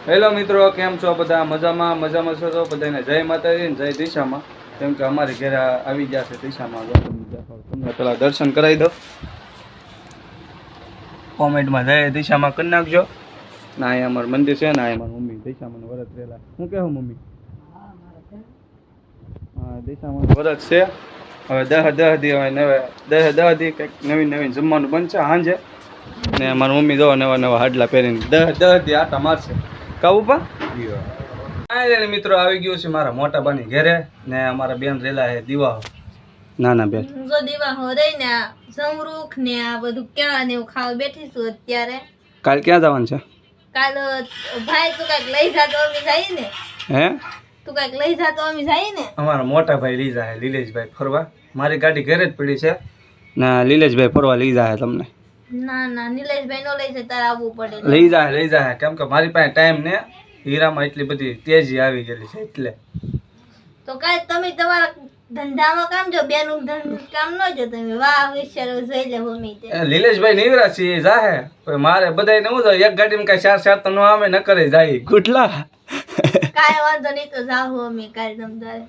Hello મિત્રો, કેમ છો બધા? મજામાં છો તો બધાને જય માતાજી ને જય દિશામાં. કેમ કે અમારી ઘરે આવી ગયા છે દિશામાં. તમને પેલા દર્શન કરાવી દો. કોમેન્ટમાં જય દિશામાં કરી નાખજો. ના અહીંયા અમારું મંદિર છે ને અહીંયા મારી મમ્મી દિશામાં વરત રહેલા. શું કહેવું મમ્મી? હા, દિશામાં વરત છે. હવે 10 દી હવે 10 દી કંઈક નવીન જમવાનું બનશે સાંજે. ને મારી મમ્મી જો નવા હાડલા પહેરીને 10 દી આટા મારશે. કાવું પા મિત્રો આવી ગયું છે મારા મોટા બાની ઘરે ને અમારા બેન રેલા છે દીવા. નાના બેન જો દીવા હો રહી ને સમરૂખ ને આ બધું કેળા ને એવું ખાવા બેઠી છું અત્યારે. કાલ ક્યાં જવાનું છે? કાલ ભાઈ તું કઈક લઈ જા તો અમે જઈએ ને. હે તું કઈક લઈ જા તો અમે જઈએ ને. અમારા મોટા ભાઈ લઈ જાય લીલેશભાઈ ફરવા. મારી ગાડી ઘરે જ પડી છે ને લીલેશભાઈ ફરવા લઈ જાય તમને. ના ના નિલેશભાઈ નો લઈ જાય તારે આવવું પડે. લઈ જાય કેમ કે મારી પાસે ટાઈમ ને હીરામાં એટલી બધી તેજી આવી ગયેલી છે એટલે. તો કાઈ તમે તમારા ધંધામાં કામ જો બેનું કામ ન જો તમે. વાહ વિચારો જોઈ લે મમ્મી તે લીલેશભાઈ નીવરા છે જાહે. મારે બધાને હું એક ગાડીમાં કઈ 4 તો ન આવે ન કરે જાય ગુટલા. કાઈ વાંધો નહીં તો જાવ અમે કાલ તમ તારે.